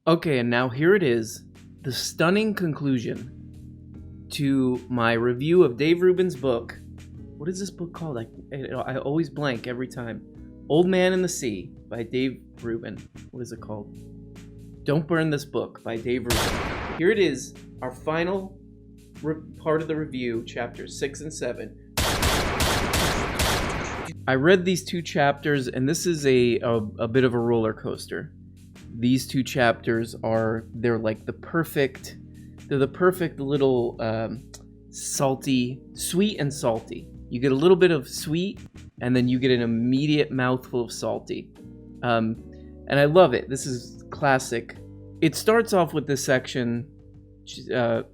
Okay, and now here it is, the stunning conclusion to my review of Dave Rubin's book. What is this book called? I always blank every time. Old Man in the Sea by Dave Rubin. What is it called? Don't Burn This Book by Dave Rubin. Here it is, our final part of the review, chapters 6 and 7. I read these two chapters, and this is a bit of a roller coaster. These two chapters they're the perfect little salty, sweet and salty. You get a little bit of sweet, and then you get an immediate mouthful of salty. And I love it. This is classic. It starts off with this section,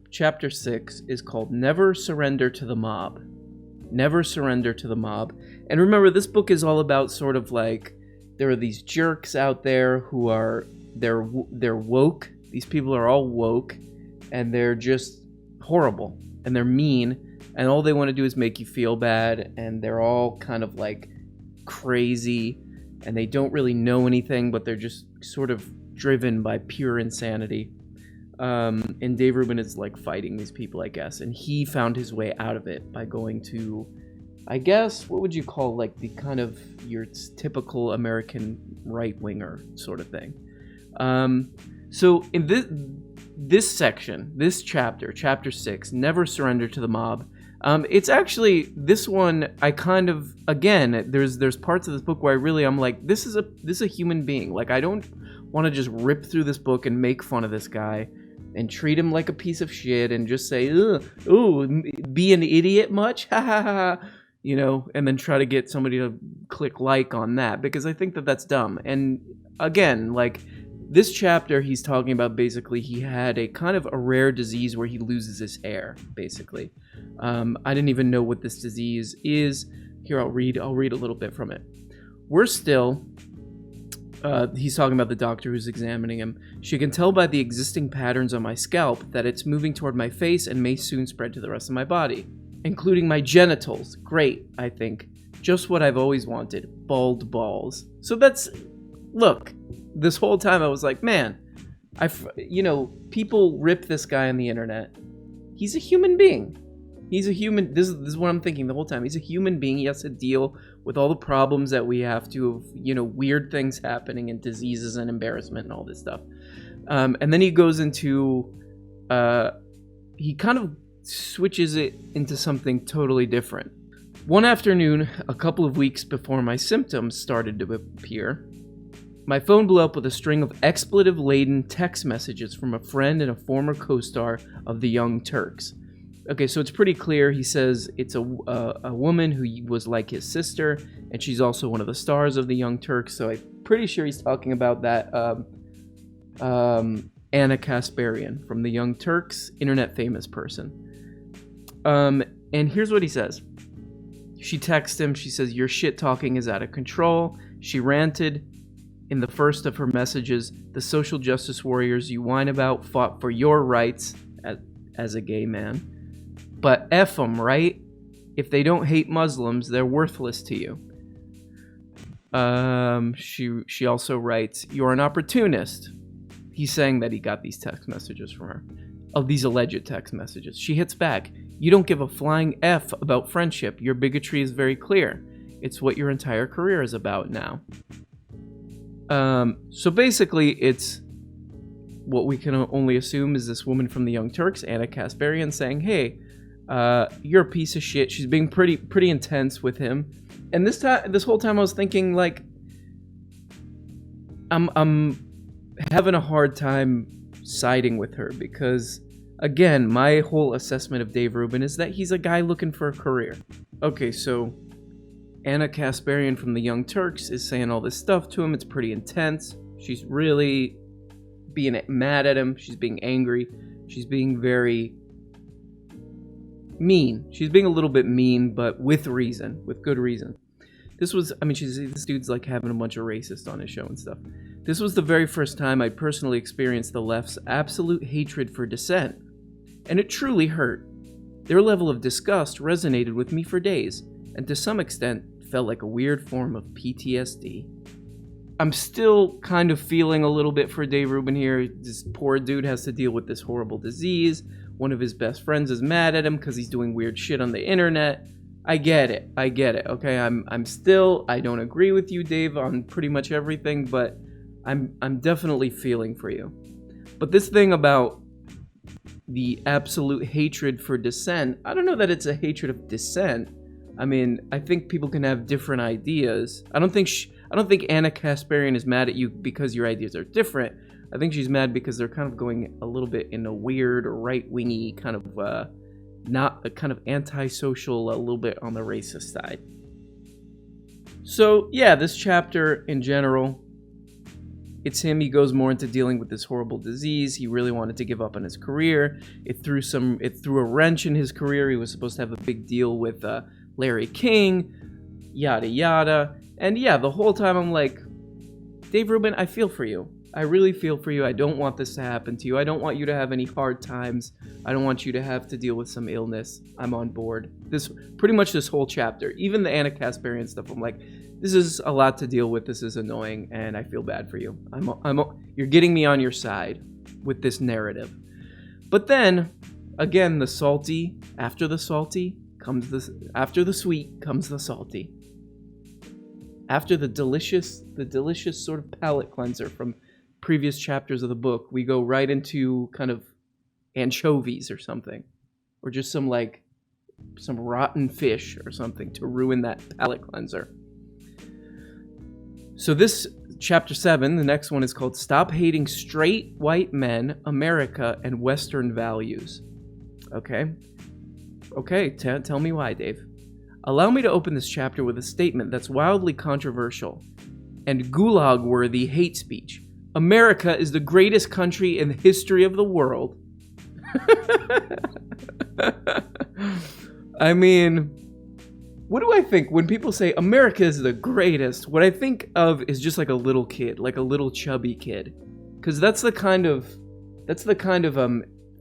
chapter 6 is called Never Surrender to the Mob. Never Surrender to the Mob. And remember, this book is all about sort of there are these jerks out there who they're woke. These people are all woke, and they're just horrible, and they're mean, and all they want to do is make you feel bad, and they're all kind of crazy, and they don't really know anything, but they're just sort of driven by pure insanity. And Dave Rubin is fighting these people, I guess, and he found his way out of it by going to, I guess, what would you call the kind of your typical American right-winger sort of thing. So in this section, this chapter 6, Never Surrender to the Mob, it's actually, this one, I kind of, again, there's parts of this book where I'm like, this is a human being. I don't want to just rip through this book and make fun of this guy and treat him like a piece of shit and just say, ooh, be an idiot much? Ha ha ha. And then try to get somebody to click like on that, because I think that that's dumb. And again, this chapter, he's talking about basically he had a kind of a rare disease where he loses his hair, basically. I didn't even know what this disease is. Here, I'll read a little bit from it. He's talking about the doctor who's examining him. She can tell by the existing patterns on my scalp that it's moving toward my face and may soon spread to the rest of my body, including my genitals. Great, I think. Just what I've always wanted. Bald balls. So look, this whole time I was like, man, people rip this guy on the internet. He's a human being. This is what I'm thinking the whole time. He's a human being. He has to deal with all the problems that we have to, weird things happening and diseases and embarrassment and all this stuff. And then he goes into, he kind of switches it into something totally different. One afternoon, a couple of weeks before my symptoms started to appear, my phone blew up with a string of expletive-laden text messages from a friend and a former co-star of The Young Turks. Okay, so it's pretty clear. He says it's a woman who was like his sister, and she's also one of the stars of The Young Turks, so I'm pretty sure he's talking about that Anna Kasparian from The Young Turks, internet famous person. And here's what he says. She texts him, she says, "Your shit-talking is out of control." She ranted in the first of her messages, "The social justice warriors you whine about fought for your rights as a gay man. But F them, right? If they don't hate Muslims, they're worthless to you." She also writes, "You're an opportunist." He's saying that he got these text messages from her. These alleged text messages. She hits back, "You don't give a flying F about friendship. Your bigotry is very clear. It's what your entire career is about now." So basically, it's what we can only assume is this woman from The Young Turks, Anna Kasparian, saying, "Hey, you're a piece of shit." She's being pretty intense with him, and this whole time I was thinking I'm having a hard time siding with her, because again, my whole assessment of Dave Rubin is that he's a guy looking for a career. Okay, so Anna Kasparian from The Young Turks is saying all this stuff to him. It's pretty intense. She's really being mad at him. She's being angry. She's being very mean. She's being a little bit mean, but with reason, with good reason. This dude's having a bunch of racists on his show and stuff. This was the very first time I personally experienced the left's absolute hatred for dissent, and it truly hurt. Their level of disgust resonated with me for days, and to some extent felt like a weird form of PTSD. I'm still kind of feeling a little bit for Dave Rubin here. This poor dude has to deal with this horrible disease. One of his best friends is mad at him because he's doing weird shit on the internet. I get it. Okay, I don't agree with you, Dave, on pretty much everything, but I'm definitely feeling for you. But this thing about the absolute hatred for dissent, I don't know that it's a hatred of dissent. I mean, I think people can have different ideas. I don't think Anna Kasparian is mad at you because your ideas are different. I think she's mad because they're kind of going a little bit in a weird right-wingy kind of, not a kind of antisocial, a little bit on the racist side. So, yeah, this chapter in general, it's him. He goes more into dealing with this horrible disease. He really wanted to give up on his career. It threw a wrench in his career. He was supposed to have a big deal with Larry King, yada yada. And yeah, the whole time I'm like, Dave Rubin, I feel for you. I really feel for you. I don't want this to happen to you. I don't want you to have any hard times. I don't want you to have to deal with some illness. I'm on board. Pretty much this whole chapter, even the Anna Kasparian stuff, I'm like, this is a lot to deal with. This is annoying, and I feel bad for you. You're getting me on your side with this narrative. But then, again, after the sweet comes the salty. After the delicious sort of palate cleanser from previous chapters of the book, we go right into kind of anchovies or something, or just some rotten fish or something to ruin that palate cleanser. So this chapter 7, the next one is called Stop Hating Straight White Men, America, and Western Values. Okay, tell me why, Dave. Allow me to open this chapter with a statement that's wildly controversial and gulag-worthy hate speech. America is the greatest country in the history of the world. I mean, what do I think when people say America is the greatest? What I think of is just like a little kid, like a little chubby kid, because that's the kind of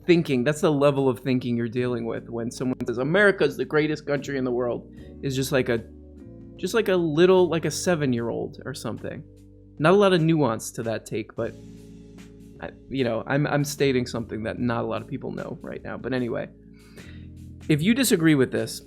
thinking. That's the level of thinking you're dealing with when someone says America is the greatest country in the world. Is just like a 7-year-old or something. Not a lot of nuance to that take, but I'm stating something that not a lot of people know right now. But anyway, if you disagree with this,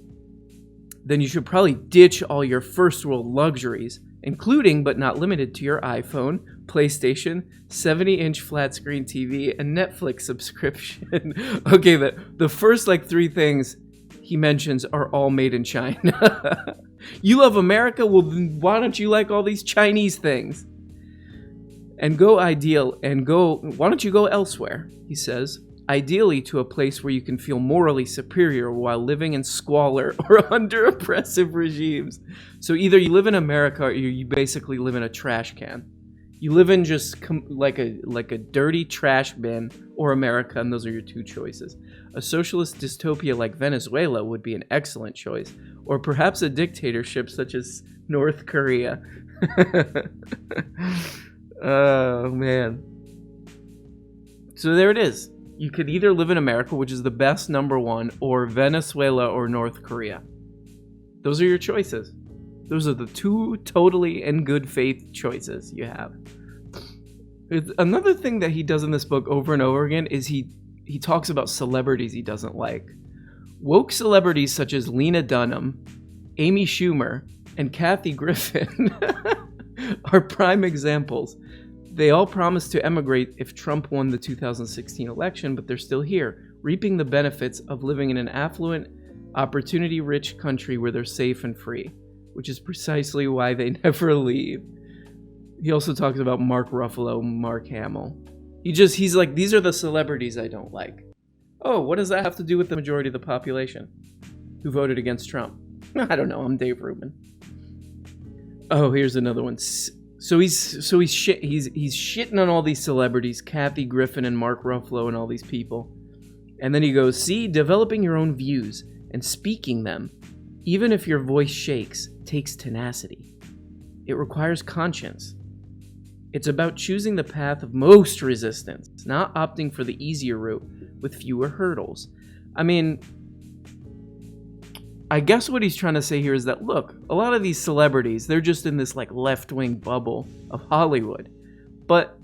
then you should probably ditch all your first world luxuries, including but not limited to your iPhone, PlayStation, 70-inch flat screen TV, and Netflix subscription. Okay, the first 3 things he mentions are all made in China. You love America? Well, then why don't you like all these Chinese things? Why don't you go elsewhere? He says. Ideally to a place where you can feel morally superior while living in squalor or under oppressive regimes. So either you live in America or you basically live in a trash can. You live in just like a dirty trash bin, or America, and those are your 2 choices. A socialist dystopia like Venezuela would be an excellent choice, or perhaps a dictatorship such as North Korea. Oh, man. So there it is. You could either live in America, which is the best number 1, or Venezuela or North Korea. Those are your choices. Those are the 2 totally in good faith choices you have. Another thing that he does in this book over and over again is he talks about celebrities he doesn't like. Woke celebrities such as Lena Dunham, Amy Schumer, and Kathy Griffin are prime examples. They all promised to emigrate if Trump won the 2016 election, but they're still here, reaping the benefits of living in an affluent, opportunity-rich country where they're safe and free, which is precisely why they never leave. He also talks about Mark Ruffalo, Mark Hamill. He's like, these are the celebrities I don't like. Oh, what does that have to do with the majority of the population who voted against Trump? I don't know. I'm Dave Rubin. Oh, here's another one. So he's shitting on all these celebrities, Kathy Griffin and Mark Ruffalo and all these people. And then he goes, see, developing your own views and speaking them, even if your voice shakes, takes tenacity. It requires conscience. It's about choosing the path of most resistance, not opting for the easier route with fewer hurdles. I mean, I guess what he's trying to say here is that, look, a lot of these celebrities, they're just in this like left-wing bubble of Hollywood. But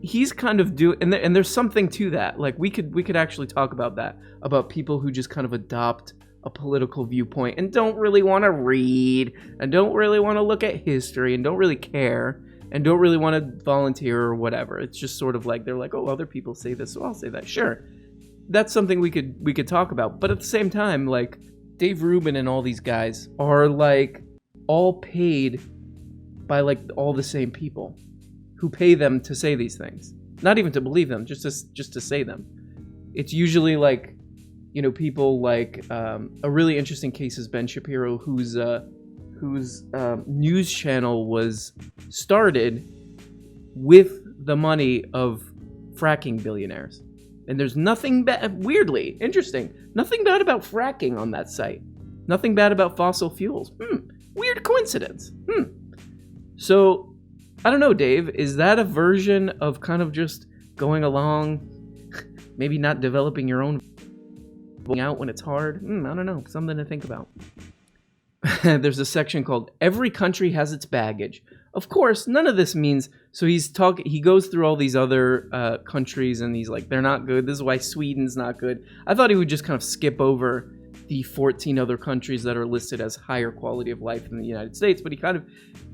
he's kind of and there's something to that. Like we could actually talk about that, about people who just kind of adopt a political viewpoint and don't really want to read and don't really want to look at history and don't really care and don't really want to volunteer or whatever. It's just sort of like they're like, oh, other people say this, so I'll say that. Sure, that's something we could talk about. But at the same time, like Dave Rubin and all these guys are like all paid by like all the same people who pay them to say these things. Not even to believe them, just to say them. It's usually like, you know, people like a really interesting case is Ben Shapiro, whose news channel was started with the money of fracking billionaires. And there's nothing bad, weirdly, interesting, nothing bad about fracking on that site. Nothing bad about fossil fuels. Weird coincidence. So, I don't know, Dave, is that a version of kind of just going along, maybe not developing your own out when it's hard? I don't know, something to think about. There's a section called Every Country Has Its Baggage. Of course, none of this means, so he goes through all these other countries and he's like, they're not good. This is why Sweden's not good. I thought he would just kind of skip over the 14 other countries that are listed as higher quality of life than the United States, but he kind of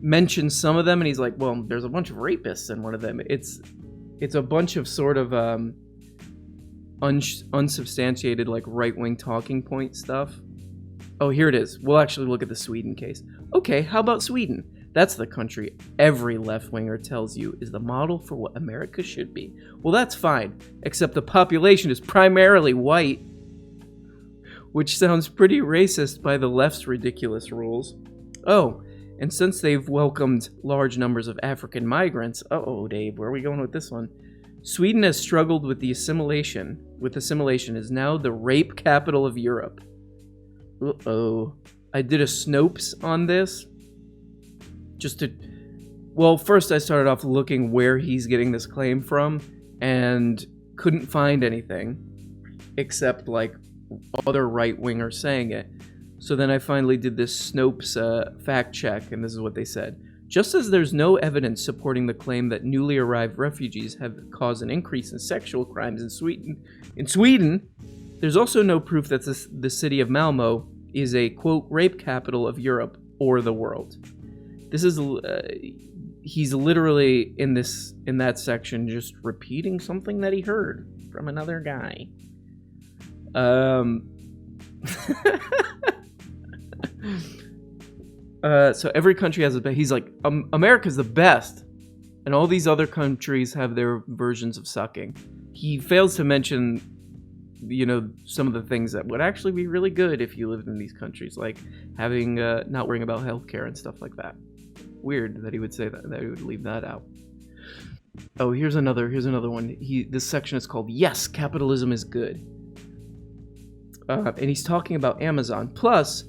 mentions some of them and he's like, well, there's a bunch of rapists in one of them. It's a bunch of sort of unsubstantiated like right-wing talking point stuff. Oh, here it is. We'll actually look at the Sweden case. Okay, how about Sweden? That's the country every left-winger tells you is the model for what America should be. Well, that's fine, except the population is primarily white, which sounds pretty racist by the left's ridiculous rules. Oh, and since they've welcomed large numbers of African migrants, Dave, where are we going with this one? Sweden has struggled with assimilation is now the rape capital of Europe. I did a Snopes on this. First I started off looking where he's getting this claim from and couldn't find anything except like other right-wingers saying it. So then I finally did this Snopes fact check, and this is what they said. Just as there's no evidence supporting the claim that newly arrived refugees have caused an increase in sexual crimes in Sweden, there's also no proof that the city of Malmö is a, quote, rape capital of Europe or the world. This is, he's literally in that section just repeating something that he heard from another guy. So every country has he's like, America's the best, and all these other countries have their versions of sucking. He fails to mention, you know, some of the things that would actually be really good if you lived in these countries, like having not worrying about healthcare and stuff like that. Weird that he would say that he would leave that out. Oh, here's another one. This section is called Yes, Capitalism is Good. And he's talking about Amazon. Plus,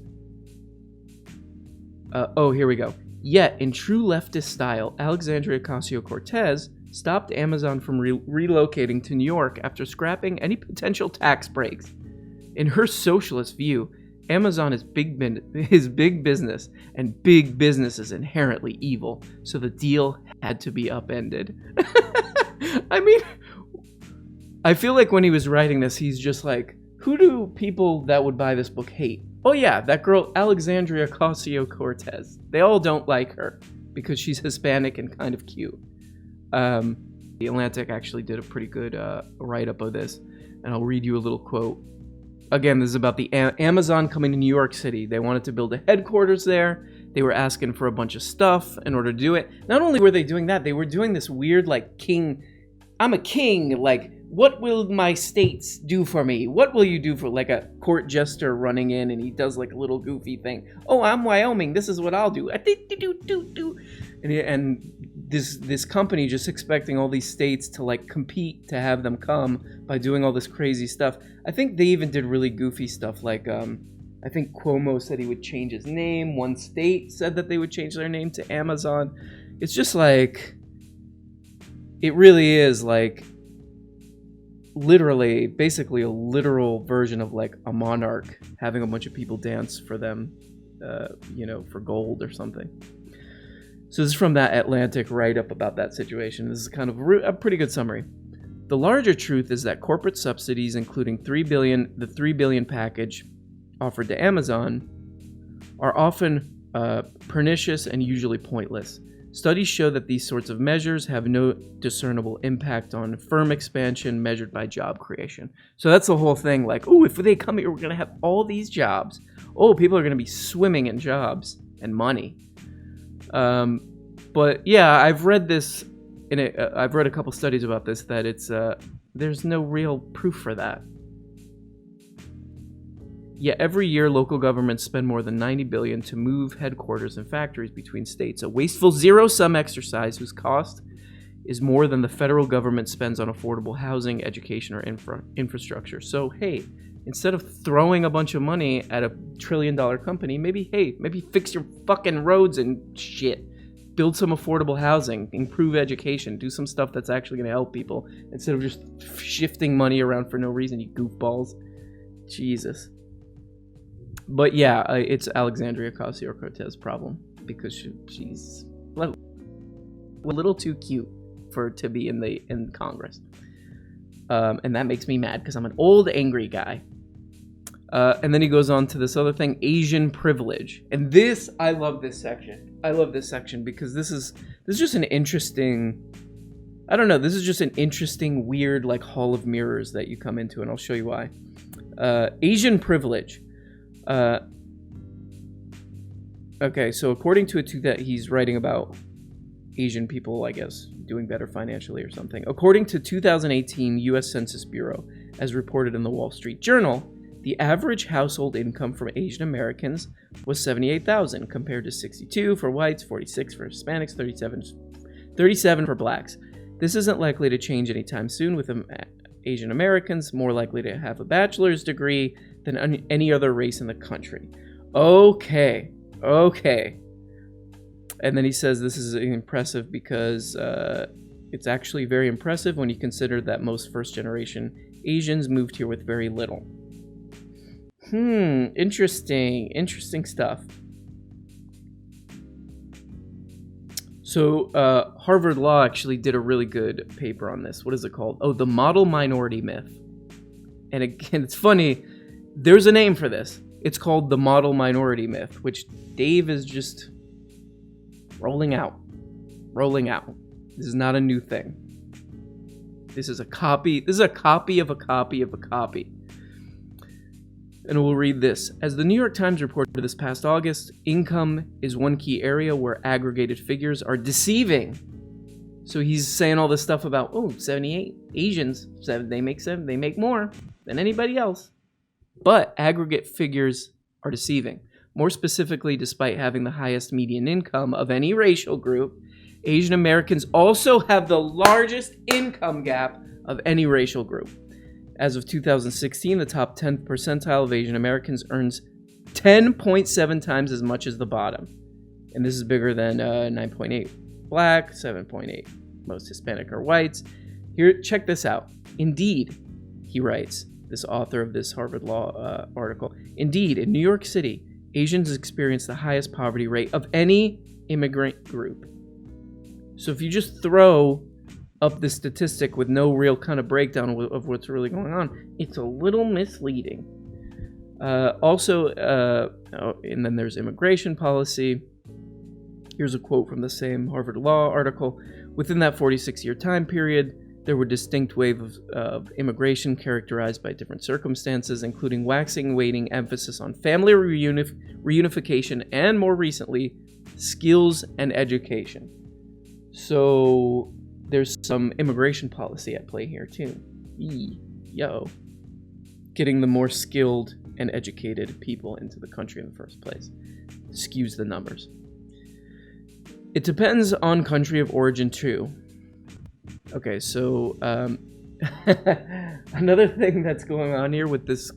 here we go. Yet, in true leftist style, Alexandria Ocasio-Cortez stopped Amazon from relocating to New York after scrapping any potential tax breaks. In her socialist view, Amazon is big business, and big business is inherently evil, so the deal had to be upended. I mean, I feel like when he was writing this, he's just like, who do people that would buy this book hate? Oh yeah, that girl Alexandria Ocasio-Cortez. They all don't like her because she's Hispanic and kind of cute. The Atlantic actually did a pretty good write-up of this, and I'll read you a little quote. Again, this is about the Amazon coming to New York City. They wanted to build a headquarters there. They were asking for a bunch of stuff in order to do it. Not only were they doing that, they were doing this weird, like, king, I'm a king, like, what will my states do for me? What will you do for, like, a court jester running in, and he does, like, a little goofy thing. Oh, I'm Wyoming, this is what I'll do. And this company just expecting all these states to, like, compete to have them come by doing all this crazy stuff. I think they even did really goofy stuff, like, I think Cuomo said he would change his name. One state said that they would change their name to Amazon. It's just like, it really is like literally, basically a literal version of like a monarch having a bunch of people dance for them, for gold or something. So this is from that Atlantic write-up about that situation. This is kind of a pretty good summary. The larger truth is that corporate subsidies, including the $3 billion package offered to Amazon, are often pernicious and usually pointless. Studies show that these sorts of measures have no discernible impact on firm expansion measured by job creation. So that's the whole thing, like, oh, if they come here, we're going to have all these jobs. Oh, people are going to be swimming in jobs and money. But yeah, I've read this, I've read a couple studies about this, that it's, there's no real proof for that. Yet every year, local governments spend more than $90 billion to move headquarters and factories between states, a wasteful zero-sum exercise whose cost is more than the federal government spends on affordable housing, education, or infrastructure. So, hey, instead of throwing a bunch of money at a trillion-dollar company, maybe fix your fucking roads and shit. Build some affordable housing, improve education, do some stuff that's actually going to help people instead of just shifting money around for no reason, you goofballs. Jesus. But yeah, it's Alexandria Ocasio-Cortez's problem because she's a little too cute to be in Congress, and that makes me mad because I'm an old angry guy. And then he goes on to this other thing, Asian privilege, and this I love this section. I love this section because this is just an interesting. I don't know. This is just an interesting, weird like hall of mirrors that you come into, and I'll show you why. Asian privilege. Okay, so according to that he's writing about Asian people, I guess, doing better financially or something. According to 2018 U.S. Census Bureau, as reported in the Wall Street Journal, the average household income from Asian Americans was $78,000 compared to $62 for whites, $46 for Hispanics, $37 for blacks. This isn't likely to change anytime soon, with Asian Americans more likely to have a bachelor's degree than any other race in the country. Okay. And then he says this is impressive because it's actually very impressive when you consider that most first-generation Asians moved here with very little. Interesting stuff. So Harvard Law actually did a really good paper on this. What is it called? Oh, the model minority myth. And again, it's funny. There's a name for this. It's called the model minority myth, which Dave is just rolling out. This is not a new thing. This is a copy. This is a copy of a copy of a copy. And we'll read this. As the New York Times reported this past August, income is one key area where aggregated figures are deceiving. So he's saying all this stuff about, 78 Asians, they make more than anybody else. But aggregate figures are deceiving. More specifically, despite having the highest median income of any racial group, Asian Americans also have the largest income gap of any racial group. As of 2016, the top 10th percentile of Asian Americans earns 10.7 times as much as the bottom. And this is bigger than 9.8 black, 7.8 most Hispanic or whites. Here, check this out. Indeed, he writes, this author of this Harvard Law article, indeed, in New York City, Asians experience the highest poverty rate of any immigrant group. So if you just throw up the statistic with no real kind of breakdown of what's really going on, it's a little misleading. And then there's immigration policy. Here's a quote from the same Harvard Law article. Within that 46-year time period, there were distinct waves of immigration characterized by different circumstances, including waxing, waning emphasis on family reunification, and more recently, skills and education. So there's some immigration policy at play here too. Getting the more skilled and educated people into the country in the first place skews the numbers. It depends on country of origin too. Okay, so another thing that's going on here with this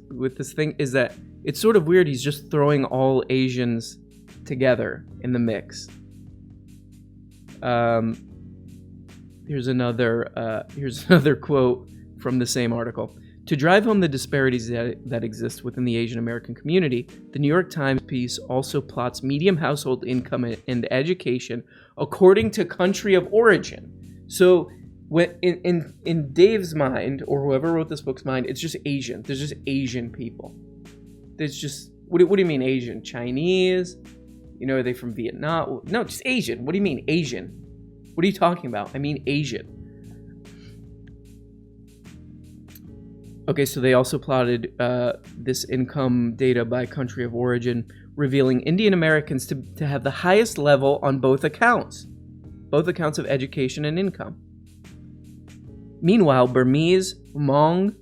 thing is that it's sort of weird. He's just throwing all Asians together in the mix. Here's another quote from the same article. To drive home the disparities that exist within the Asian American community, the New York Times piece also plots median household income and education according to country of origin. So when in Dave's mind, or whoever wrote this book's mind, it's just Asian. There's just Asian people. There's just, what do you mean Asian? Chinese? You know, are they from Vietnam? No, just Asian. What do you mean Asian? What are you talking about? I mean Asian. Okay, so they also plotted this income data by country of origin, revealing Indian Americans to have the highest level on both accounts of education and income. Meanwhile, Burmese, Hmong,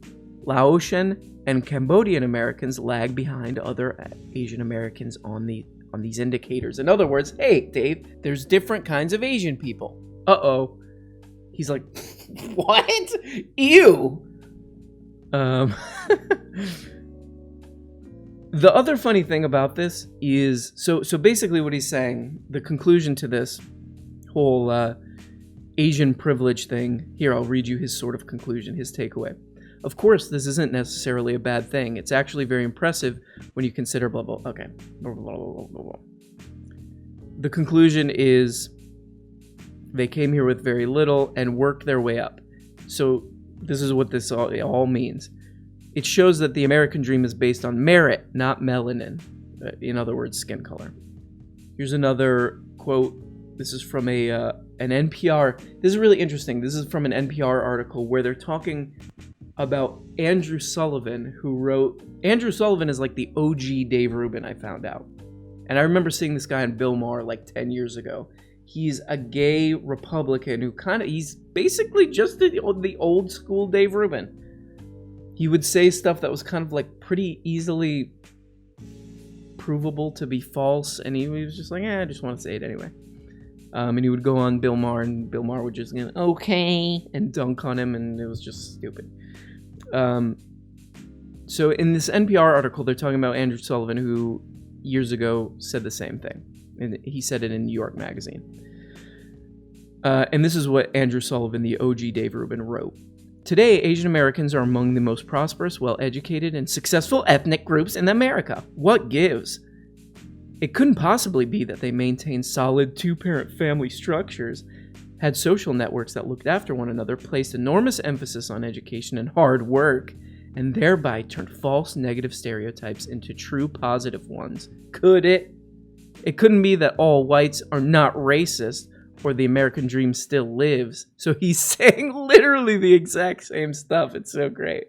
Laotian, and Cambodian Americans lag behind other Asian Americans on these indicators. In other words, hey, Dave, there's different kinds of Asian people. Uh-oh. He's like, what? Ew. The other funny thing about this is, so basically what he's saying, the conclusion to this whole Asian privilege thing, here I'll read you his sort of conclusion, his takeaway. Of course, this isn't necessarily a bad thing. It's actually very impressive when you consider blah, blah, okay. Blah, blah, blah, blah, blah. The conclusion is they came here with very little and worked their way up. So this is what this all means. It shows that the American dream is based on merit, not melanin. In other words, skin color. Here's another quote. This is from an NPR. This is really interesting. This is from an NPR article where they're talking about Andrew Sullivan, who wrote... Andrew Sullivan is like the OG Dave Rubin, I found out. And I remember seeing this guy on Bill Maher like 10 years ago. He's a gay Republican who he's basically just the old school Dave Rubin. He would say stuff that was kind of like pretty easily provable to be false, and he was just like, I just want to say it anyway. And he would go on Bill Maher, and Bill Maher would just go, okay, and dunk on him, and it was just stupid. So in this NPR article, they're talking about Andrew Sullivan, who years ago said the same thing. And he said it in New York Magazine. And this is what Andrew Sullivan, the OG Dave Rubin, wrote. Today, Asian Americans are among the most prosperous, well-educated, and successful ethnic groups in America. What gives? It couldn't possibly be that they maintained solid two-parent family structures, had social networks that looked after one another, placed enormous emphasis on education and hard work, and thereby turned false negative stereotypes into true positive ones. Could it? It couldn't be that all whites are not racist, or the American dream still lives. So he's saying literally the exact same stuff. It's so great.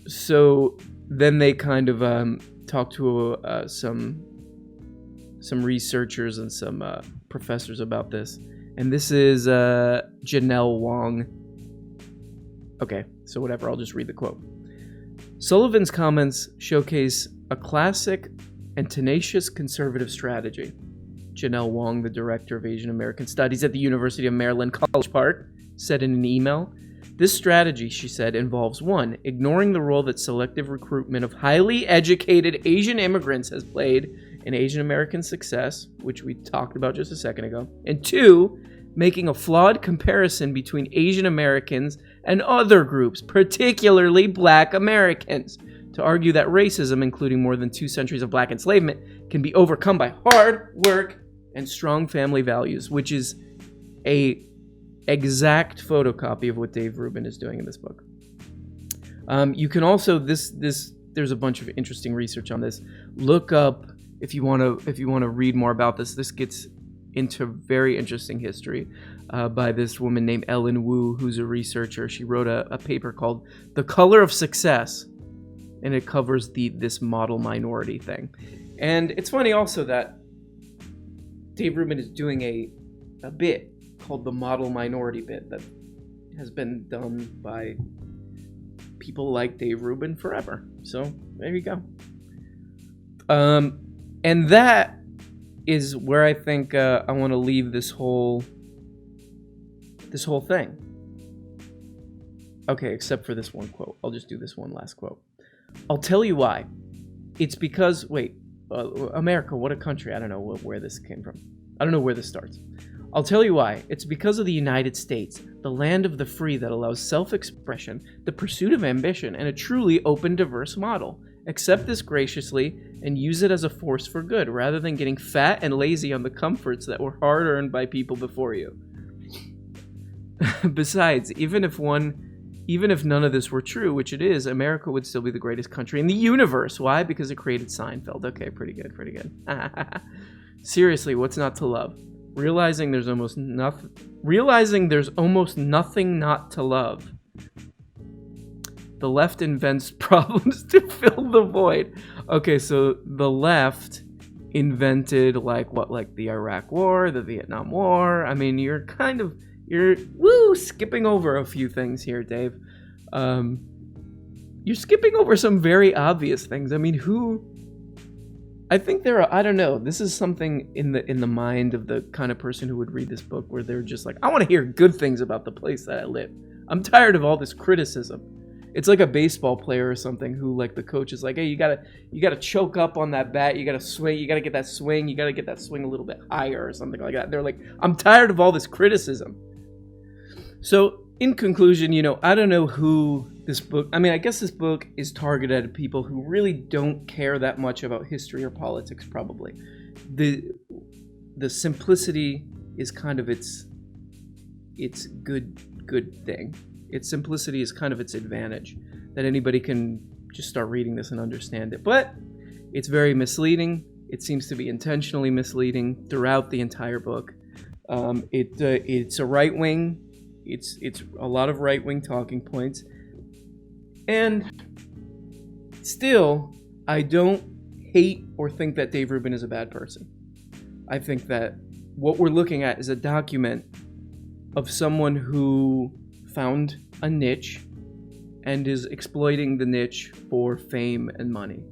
So then they kind of talked to some researchers and some professors about this. And this is Janelle Wong. Okay, so whatever, I'll just read the quote. Sullivan's comments showcase a classic and tenacious conservative strategy. Janelle Wong, the director of Asian American Studies at the University of Maryland College Park, said in an email, this strategy, she said, involves 1, ignoring the role that selective recruitment of highly educated Asian immigrants has played in Asian American success, which we talked about just a second ago, and 2, making a flawed comparison between Asian Americans and other groups, particularly Black Americans, to argue that racism, including more than 2 centuries of Black enslavement, can be overcome by hard work and strong family values, which is a exact photocopy of what Dave Rubin is doing in this book. You can also there's a bunch of interesting research on this. Look up if you want to read more about this. This gets into very interesting history by this woman named Ellen Wu, who's a researcher. She wrote a paper called "The Color of Success," and it covers this model minority thing. And it's funny also that Dave Rubin is doing a bit called the model minority bit that has been done by people like Dave Rubin forever. So there you go. And that is where I think I want to leave this whole thing. Okay, except for this one quote. I'll just do this one last quote. I'll tell you why. It's because, America, what a country. I don't know where this came from. I don't know where this starts. I'll tell you why. It's because of the United States, the land of the free that allows self-expression, the pursuit of ambition, and a truly open, diverse model. Accept this graciously and use it as a force for good, rather than getting fat and lazy on the comforts that were hard-earned by people before you. Besides, even if none of this were true, which it is, America would still be the greatest country in the universe. Why? Because it created Seinfeld. Okay, pretty good. Seriously, what's not to love? Realizing there's almost nothing not to love. The left invents problems to fill the void. Okay, so the left invented like the Iraq War, the Vietnam War. I mean, you're skipping over a few things here, Dave. You're skipping over some very obvious things. I mean, I think there are, I don't know, this is something in the mind of the kind of person who would read this book where they're just like, I want to hear good things about the place that I live. I'm tired of all this criticism. It's like a baseball player or something who, like, the coach is like, hey, you gotta choke up on that bat, you gotta swing, you gotta get that swing a little bit higher or something like that. They're like, I'm tired of all this criticism. So, in conclusion, I don't know who this book, I guess this book is targeted at people who really don't care that much about history or politics, probably. The simplicity is kind of its good thing. Its simplicity is kind of its advantage, that anybody can just start reading this and understand it. But it's very misleading. It seems to be intentionally misleading throughout the entire book. It's a right-wing. It's a lot of right-wing talking points. And still, I don't hate or think that Dave Rubin is a bad person. I think that what we're looking at is a document of someone who found a niche and is exploiting the niche for fame and money.